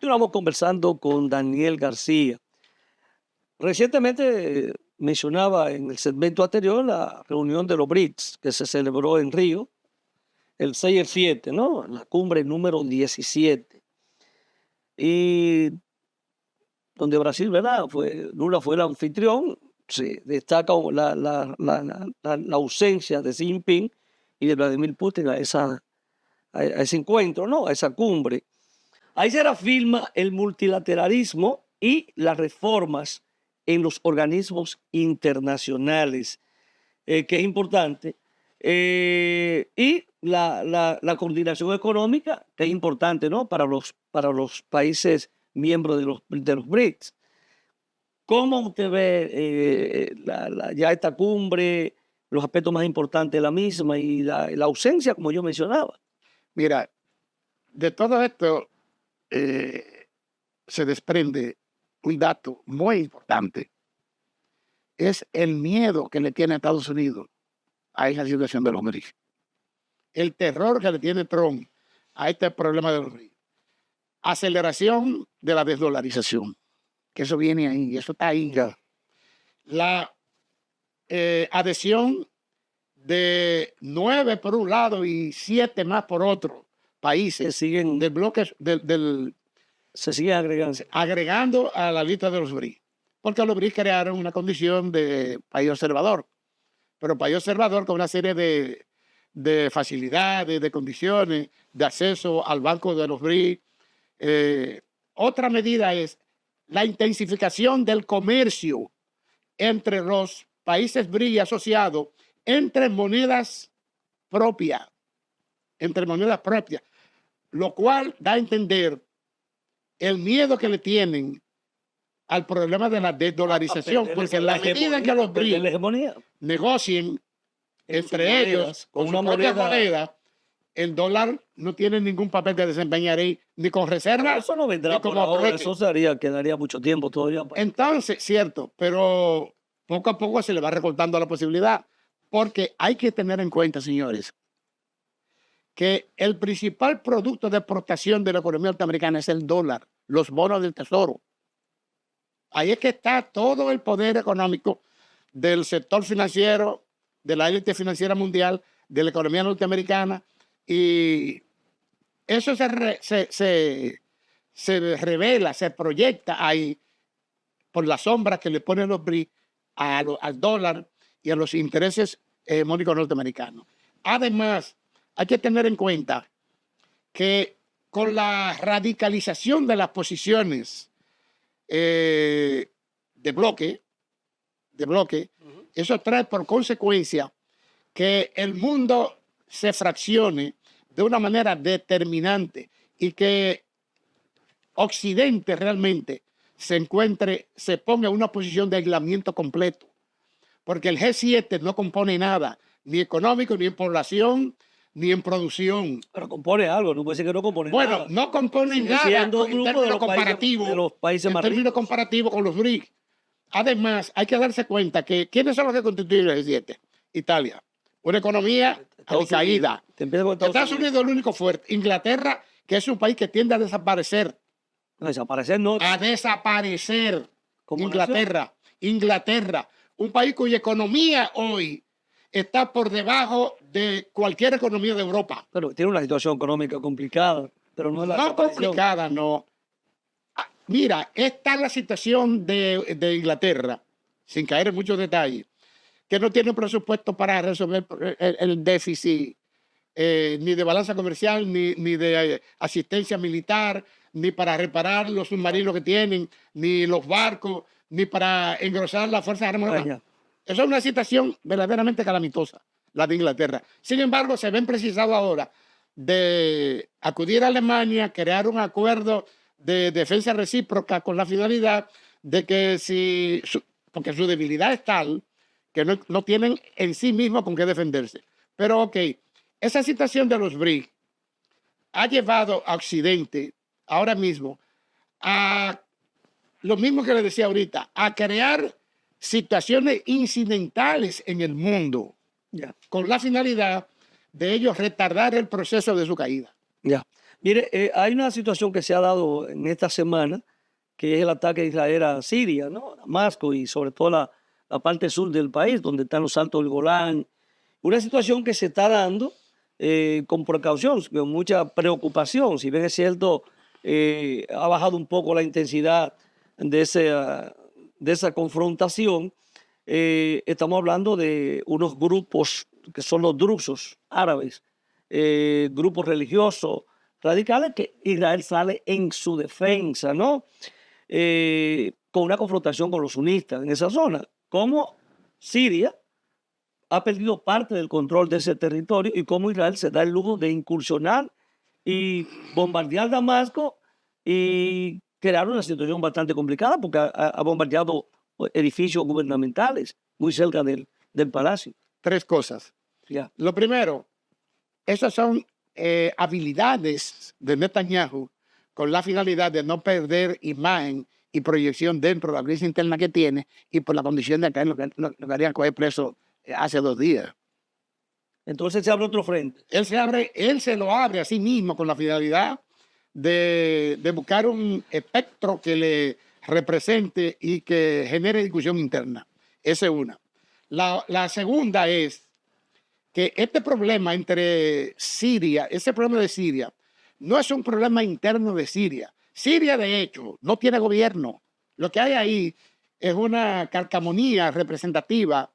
Continuamos conversando con Daniel García. Recientemente mencionaba en el segmento anterior la reunión de los BRICS que se celebró en Río, el 6 y el 7, ¿no? La cumbre número 17. Y donde Brasil, ¿verdad? Lula fue el anfitrión. Se destaca la ausencia de Xi Jinping y de Vladimir Putin a ese encuentro, ¿no? A esa cumbre. Ahí se reafirma el multilateralismo y las reformas en los organismos internacionales, que es importante, y la coordinación económica, que es importante, ¿no? Para los países miembros de los BRICS. ¿Cómo usted ve ya esta cumbre, los aspectos más importantes de la misma y la ausencia, como yo mencionaba? Mira, de todo esto se desprende un dato muy importante. Es el miedo que le tiene Estados Unidos a esa situación de los BRICS. El terror que le tiene Trump a este problema de los BRICS. Aceleración de la desdolarización, que eso viene ahí, eso está ahí ya. La adhesión de 9 por un lado y 7 más por otro países siguen, del bloque se siguen agregando a la lista de los BRICS, porque los BRICS crearon una condición de país observador, pero país observador con una serie de facilidades, de condiciones, de acceso al banco de los BRICS. Otra medida es la intensificación del comercio entre los países BRICS asociados entre monedas propias, lo cual da a entender el miedo que le tienen al problema de la desdolarización, porque en la medida en que los BRICS negocien entre ellos con una moneda, el dólar no tiene ningún papel que desempeñar ahí, ni con reservas. Eso no vendrá por ahora, eso quedaría mucho tiempo todavía. Entonces, cierto, pero poco a poco se le va recortando la posibilidad, porque hay que tener en cuenta, señores, que el principal producto de exportación de la economía norteamericana es el dólar, los bonos del tesoro. Ahí es que está todo el poder económico del sector financiero, de la élite financiera mundial, de la economía norteamericana, y eso se revela, se proyecta ahí por las sombras que le ponen los BRICS al dólar y a los intereses hegemónicos norteamericanos. Además, hay que tener en cuenta que con la radicalización de las posiciones de bloque, eso trae por consecuencia que el mundo se fraccione de una manera determinante y que Occidente realmente se ponga en una posición de aislamiento completo, porque el G7 no compone nada, ni económico, ni en población, ni en producción. Pero compone algo, no puede decir que no compone nada. Bueno, no compone nada en términos comparativos con los BRICS. Además, hay que darse cuenta que ¿quiénes son los que constituyen el G7? Italia, una economía caída. Estados Unidos es el único fuerte. Inglaterra, que es un país que tiende a desaparecer. A desaparecer. Inglaterra, un país cuya economía hoy está por debajo de cualquier economía de Europa. Pero tiene una situación económica complicada, pero no es la complicada, no. Mira, esta es la situación de Inglaterra, sin caer en muchos detalles, que no tiene presupuesto para resolver el déficit ni de balanza comercial, ni de asistencia militar, ni para reparar los submarinos que tienen, ni los barcos, ni para engrosar las fuerzas armadas. Eso es una situación verdaderamente calamitosa, la de Inglaterra. Sin embargo, se ven precisados ahora de acudir a Alemania, crear un acuerdo de defensa recíproca con la finalidad de que porque su debilidad es tal que no tienen en sí mismos con qué defenderse. Pero ok, esa situación de los BRICS ha llevado a Occidente ahora mismo a lo mismo que le decía ahorita, a crear situaciones incidentales en el mundo, con la finalidad de ellos retardar el proceso de su caída. Mire, hay una situación que se ha dado en esta semana, que es el ataque de Israel a Siria, ¿no? A Damasco y sobre todo la parte sur del país, donde están los Altos del Golán. Una situación que se está dando con precaución, con mucha preocupación. Si bien es cierto, ha bajado un poco la intensidad de esa confrontación, estamos hablando de unos grupos que son los drusos árabes, grupos religiosos radicales, que Israel sale en su defensa, ¿no? Con una confrontación con los sunistas en esa zona. Como Siria ha perdido parte del control de ese territorio y cómo Israel se da el lujo de incursionar y bombardear Damasco y crear una situación bastante complicada porque ha bombardeado edificios gubernamentales muy cerca del palacio. 3 cosas. Ya. Lo primero, esas son habilidades de Netanyahu con la finalidad de no perder imagen y proyección dentro de la crisis interna que tiene y por la condición de caer lo que harían coger preso hace 2 días. Entonces se abre otro frente. Él se lo abre a sí mismo con la finalidad de buscar un espectro que le represente y que genere discusión interna. Esa es una. La segunda es que este problema entre Siria, ese problema de Siria, no es un problema interno de Siria. Siria, de hecho, no tiene gobierno. Lo que hay ahí es una calcamonía representativa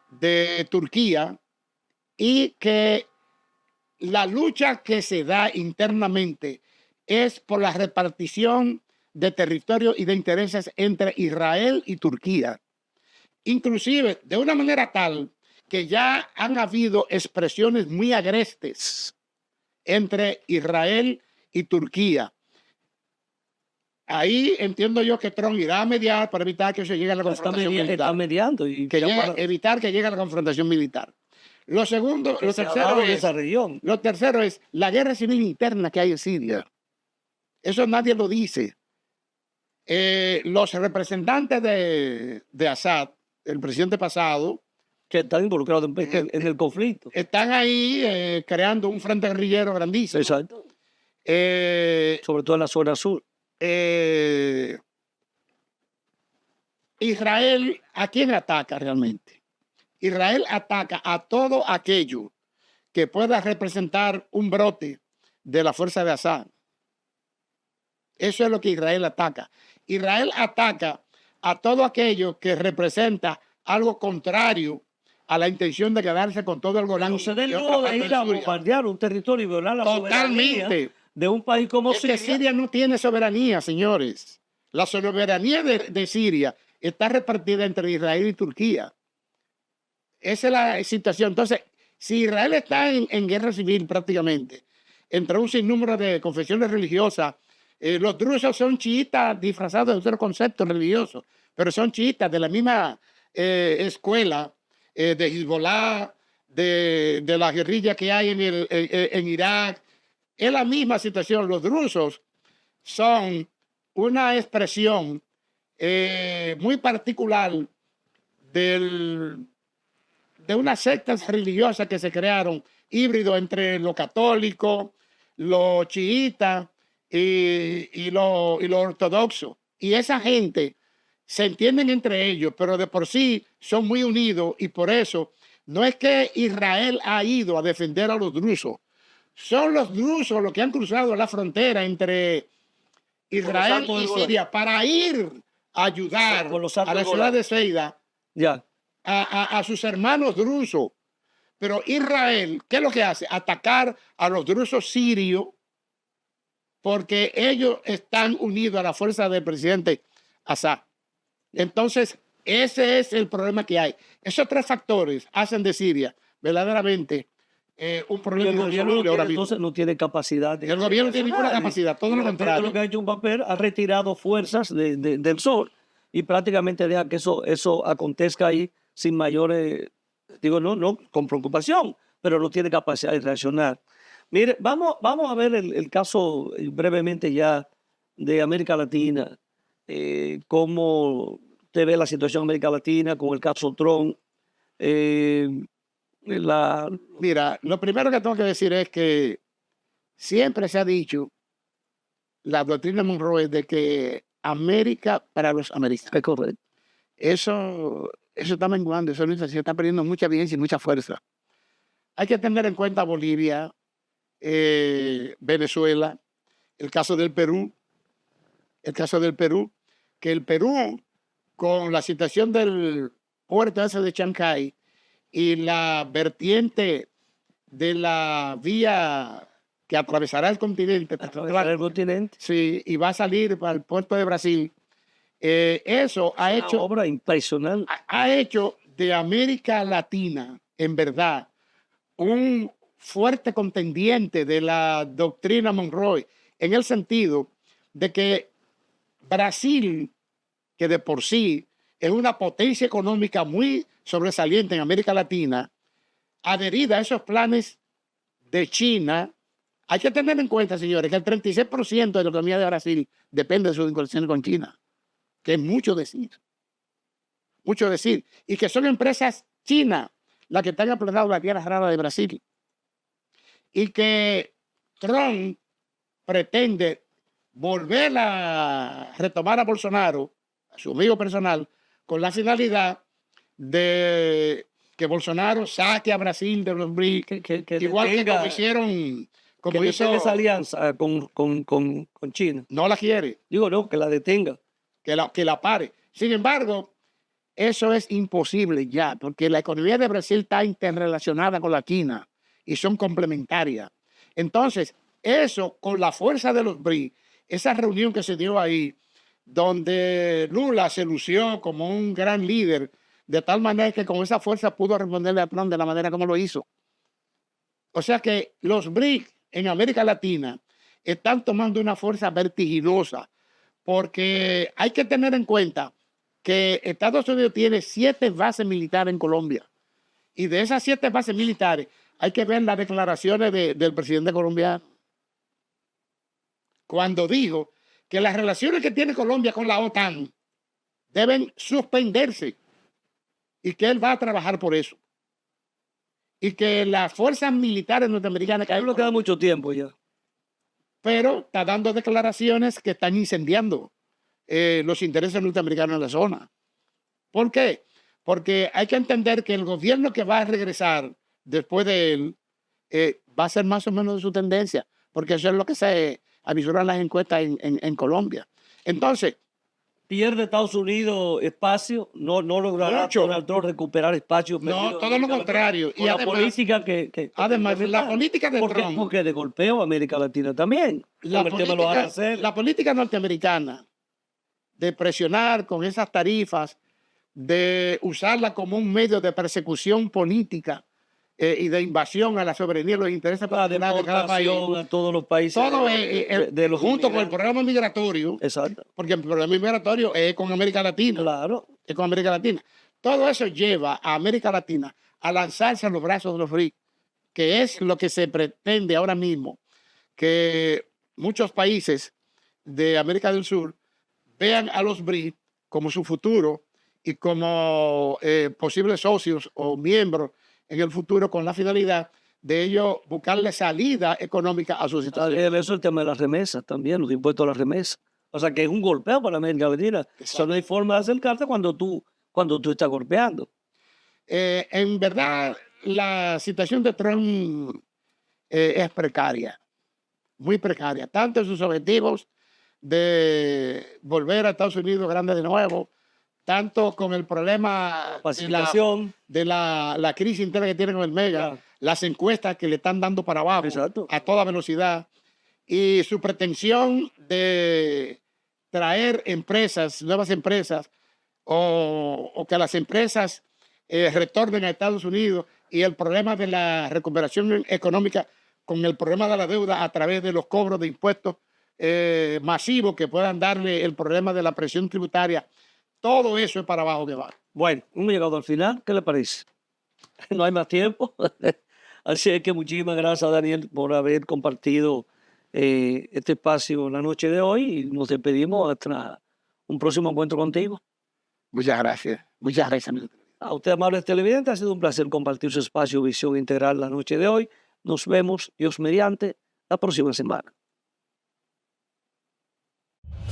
de Turquía y que la lucha que se da internamente es por la repartición de territorio y de intereses entre Israel y Turquía. Inclusive de una manera tal que ya han habido expresiones muy agrestes entre Israel y Turquía. Ahí entiendo yo que Trump irá a mediar para evitar que se llegue a la confrontación militar. Está mediando. Y evitar que llegue a la confrontación militar. Lo tercero es la guerra civil interna que hay en Siria. Eso nadie lo dice. Los representantes de Assad, el presidente pasado, que están involucrados en el conflicto, están ahí creando un frente guerrillero grandísimo. Exacto. Sobre todo en la zona sur. Israel, ¿a quién ataca realmente? Israel ataca a todo aquello que pueda representar un brote de la fuerza de Assad. Eso es lo que Israel ataca. Israel ataca a todo aquello que representa algo contrario a la intención de quedarse con todo el Golán. Se da el lujo de ir a bombardear un territorio y violar la soberanía de un país como Siria. Es que Siria no tiene soberanía, señores. La soberanía de Siria está repartida entre Israel y Turquía. Esa es la situación. Entonces, si Israel está en guerra civil prácticamente, entre un sinnúmero de confesiones religiosas, los drusos son chiitas disfrazados de otro concepto religioso, pero son chiitas de la misma escuela de Hezbollah, de la guerrilla que hay en Irak. Es la misma situación. Los drusos son una expresión muy particular de unas sectas religiosas que se crearon, híbrido entre lo católico, los chiitas y lo ortodoxo. Y esa gente se entienden entre ellos, pero de por sí son muy unidos y por eso no es que Israel ha ido a defender a los drusos. Son los drusos los que han cruzado la frontera entre Israel y Siria para ir a ayudar a la ciudad de Ceida a sus hermanos drusos. Pero Israel, ¿qué es lo que hace? Atacar a los drusos sirios porque ellos están unidos a la fuerza del presidente Assad. Entonces, ese es el problema que hay. Esos 3 factores hacen de Siria verdaderamente un problema. Entonces no tiene capacidad. El gobierno no tiene ninguna capacidad, todo lo contrario. Lo que ha hecho un papel, ha retirado fuerzas del sol y prácticamente deja que eso acontezca ahí sin mayores, no, con preocupación, pero no tiene capacidad de reaccionar. Mire, vamos a ver el caso brevemente ya de América Latina, cómo te ve la situación en América Latina con el caso Trump. Mira, lo primero que tengo que decir es que siempre se ha dicho la doctrina Monroe de que América para los americanos. Es correcto. Eso está menguando, esa organización está perdiendo mucha vigencia y mucha fuerza. Hay que tener en cuenta Bolivia, Venezuela, el caso del Perú, que el Perú, con la situación del puerto ese de Chancay y la vertiente de la vía que atravesará el continente, Atravesar el continente. sí, y va a salir para el puerto de Brasil, eso ha Una hecho, obra impresionante. ha hecho de América Latina, en verdad, un fuerte contendiente de la doctrina Monroe, en el sentido de que Brasil, que de por sí es una potencia económica muy sobresaliente en América Latina, adherida a esos planes de China. Hay que tener en cuenta, señores, que el 36% de la economía de Brasil depende de sus inversiones con China, que es mucho decir, y que son empresas chinas las que están aplanadas la tierra rara de Brasil, y que Trump pretende volver a retomar a Bolsonaro, a su amigo personal, con la finalidad de que Bolsonaro saque a Brasil de los BRICS, Que igual que detenga- como hicieron, como que hizo, detenga esa alianza con China. no la quiere, Digo, no, que la detenga. que la pare. Sin embargo, eso es imposible ya, porque la economía de Brasil está interrelacionada con la China y son complementarias. Entonces, eso con la fuerza de los BRICS, esa reunión que se dio ahí, donde Lula se lució como un gran líder, de tal manera que con esa fuerza pudo responderle a Trump de la manera como lo hizo. O sea que los BRICS en América Latina están tomando una fuerza vertiginosa, porque hay que tener en cuenta que Estados Unidos tiene 7 bases militares en Colombia. Y de esas 7 bases militares hay que ver las declaraciones del presidente colombiano, cuando dijo que las relaciones que tiene Colombia con la OTAN deben suspenderse y que él va a trabajar por eso. Y que las fuerzas militares norteamericanas... No nos queda mucho tiempo ya. Pero está dando declaraciones que están incendiando los intereses norteamericanos en la zona. ¿Por qué? Porque hay que entender que el gobierno que va a regresar después de él va a ser más o menos de su tendencia, porque eso es lo que se avisoran las encuestas en Colombia. Entonces, Pierde Estados Unidos espacio, no logrará Mucho. Donald Trump recuperar espacio. no, todo lo contrario. Y la política que además, la implementar. política de Trump, Porque de golpeo a América Latina también. la Con el tema de los aranceles. la política norteamericana de presionar con esas tarifas, de usarla como un medio de persecución política y de invasión a la soberanía y los intereses La particulares de cada país. deportación a todos los países. Todo de los junto con el inmigrantes. programa migratorio, Exacto. porque el programa migratorio es con América Latina. Claro. Es con América Latina. Todo eso lleva a América Latina a lanzarse a los brazos de los BRICS, que es lo que se pretende ahora mismo, que muchos países de América del Sur vean a los BRICS como su futuro y como posibles socios o miembros en el futuro, con la finalidad de ellos buscarle salida económica a su situación. Eso es el tema de las remesas también, los impuestos a las remesas. O sea, que es un golpeo para América Latina. O sea, no hay forma de acercarte cuando tú estás golpeando. En verdad, la situación de Trump es precaria, muy precaria, tanto en sus objetivos de volver a Estados Unidos grande de nuevo, tanto con el problema Pacificación. de la crisis interna que tiene con el Mega, Claro. las encuestas que le están dando para abajo Exacto. a toda velocidad, y su pretensión de traer empresas, nuevas empresas, o que las empresas retornen a Estados Unidos, y el problema de la recuperación económica con el problema de la deuda a través de los cobros de impuestos masivos que puedan darle el problema de la presión tributaria. Todo eso es para abajo que va. Bueno, hemos llegado al final. ¿Qué le parece? No hay más tiempo. Así es que muchísimas gracias, Daniel, por haber compartido este espacio la noche de hoy, y nos despedimos hasta un próximo encuentro contigo. Muchas gracias. Muchas gracias. A usted, amables televidentes, ha sido un placer compartir su espacio Visión Integral la noche de hoy. Nos vemos, Dios mediante, la próxima semana.